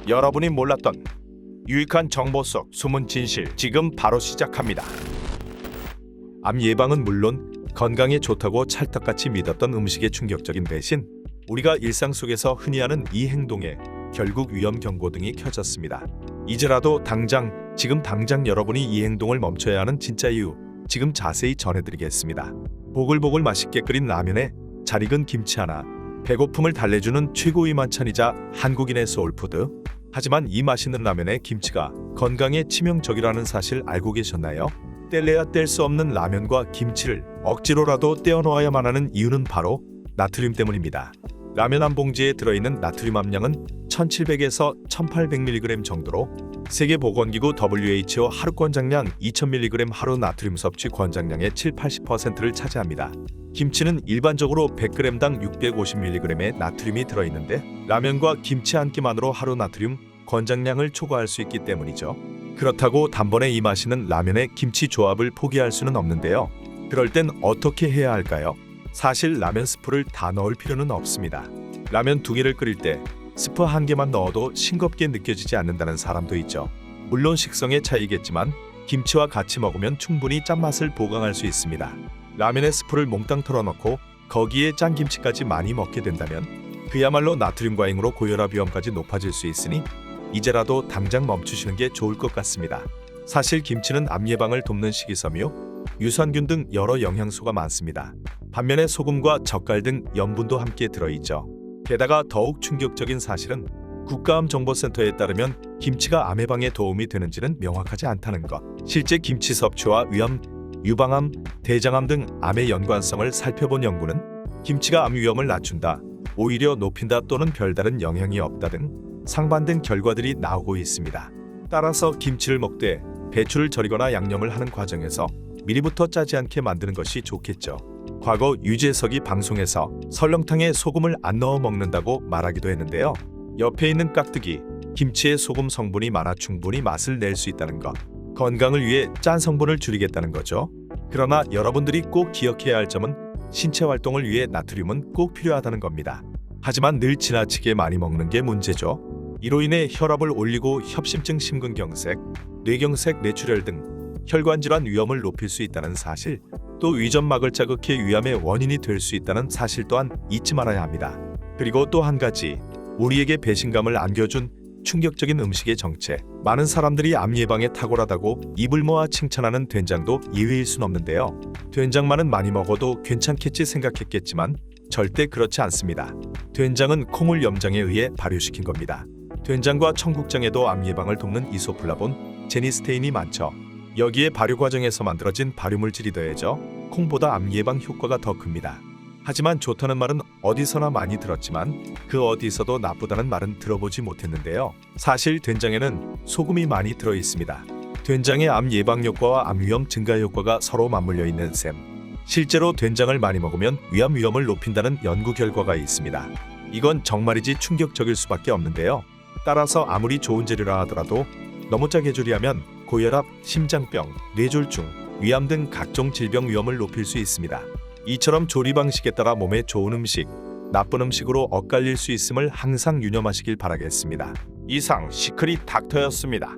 여러분이 몰랐던 유익한 정보 속 숨은 진실 지금 바로 시작합니다. 암 예방은 물론 건강에 좋다고 찰떡같이 믿었던 음식의 충격적인 대신 우리가 일상 속에서 흔히 하는 이 행동에 결국 위험 경고 등이 켜졌습니다. 이제라도 지금 당장 여러분이 이 행동을 멈춰야 하는 진짜 이유 지금 자세히 전해드리겠습니다. 보글보글 맛있게 끓인 라면에 잘 익은 김치 하나, 배고픔을 달래주는 최고의 만찬이자 한국인의 소울푸드. 하지만 이 맛있는 라면에 김치가 건강에 치명적이라는 사실 알고 계셨나요? 뗄래야 뗄 수 없는 라면과 김치를 억지로라도 떼어놓아야만 하는 이유는 바로 나트륨 때문입니다. 라면 한 봉지에 들어있는 나트륨 함량은 1700에서 1800mg 정도로 세계보건기구 WHO 하루 권장량 2000mg 하루 나트륨 섭취 권장량의 70-80%를 차지합니다. 김치는 일반적으로 100g당 650mg의 나트륨이 들어있는데 라면과 김치 한 끼만으로 하루 나트륨 권장량을 초과할 수 있기 때문이죠. 그렇다고 단번에 이 맛있는 라면에 김치 조합을 포기할 수는 없는데요. 그럴 땐 어떻게 해야 할까요? 사실 라면 스프를 다 넣을 필요는 없습니다. 라면 2개를 끓일 때 스프 1개만 넣어도 싱겁게 느껴지지 않는다는 사람도 있죠. 물론 식성의 차이겠지만 김치와 같이 먹으면 충분히 짠맛을 보강할 수 있습니다. 라면에 스프를 몽땅 털어넣고 거기에 짠 김치까지 많이 먹게 된다면 그야말로 나트륨 과잉으로 고혈압 위험까지 높아질 수 있으니 이제라도 당장 멈추시는 게 좋을 것 같습니다. 사실 김치는 암 예방을 돕는 식이섬유, 유산균 등 여러 영양소가 많습니다. 반면에 소금과 젓갈 등 염분도 함께 들어있죠. 게다가 더욱 충격적인 사실은 국가암정보센터에 따르면 김치가 암 예방에 도움이 되는지는 명확하지 않다는 것. 실제 김치 섭취와 위암, 유방암, 대장암 등 암의 연관성을 살펴본 연구는 김치가 암 위험을 낮춘다, 오히려 높인다 또는 별다른 영향이 없다 등 상반된 결과들이 나오고 있습니다. 따라서 김치를 먹되 배추를 절이거나 양념을 하는 과정에서 미리부터 짜지 않게 만드는 것이 좋겠죠. 과거 유재석이 방송에서 설렁탕에 소금을 안 넣어 먹는다고 말하기도 했는데요. 옆에 있는 깍두기, 김치에 소금 성분이 많아 충분히 맛을 낼 수 있다는 것. 건강을 위해 짠 성분을 줄이겠다는 거죠. 그러나 여러분들이 꼭 기억해야 할 점은 신체 활동을 위해 나트륨은 꼭 필요하다는 겁니다. 하지만 늘 지나치게 많이 먹는 게 문제죠. 이로 인해 혈압을 올리고 협심증, 심근경색, 뇌경색, 뇌출혈 등 혈관 질환 위험을 높일 수 있다는 사실, 또 위점막을 자극해 위암의 원인이 될 수 있다는 사실 또한 잊지 말아야 합니다. 그리고 또 한 가지, 우리에게 배신감을 안겨준 충격적인 음식의 정체. 많은 사람들이 암 예방에 탁월하다고 입을 모아 칭찬하는 된장도 예외일 순 없는데요. 된장만은 많이 먹어도 괜찮겠지 생각했겠지만 절대 그렇지 않습니다. 된장은 콩을 염장에 의해 발효시킨 겁니다. 된장과 청국장에도 암 예방을 돕는 이소플라본, 제니스테인이 많죠. 여기에 발효 과정에서 만들어진 발효물질이 더해져 콩보다 암 예방 효과가 더 큽니다. 하지만 좋다는 말은 어디서나 많이 들었지만 그 어디서도 나쁘다는 말은 들어보지 못했는데요. 사실 된장에는 소금이 많이 들어 있습니다. 된장의 암 예방 효과와 암 위험 증가 효과가 서로 맞물려 있는 셈. 실제로 된장을 많이 먹으면 위암 위험을 높인다는 연구 결과가 있습니다. 이건 정말이지 충격적일 수밖에 없는데요. 따라서 아무리 좋은 재료라 하더라도 너무 짜게 조리하면 고혈압, 심장병, 뇌졸중, 위암 등 각종 질병 위험을 높일 수 있습니다. 이처럼 조리 방식에 따라 몸에 좋은 음식, 나쁜 음식으로 엇갈릴 수 있음을 항상 유념하시길 바라겠습니다. 이상 시크릿 닥터였습니다.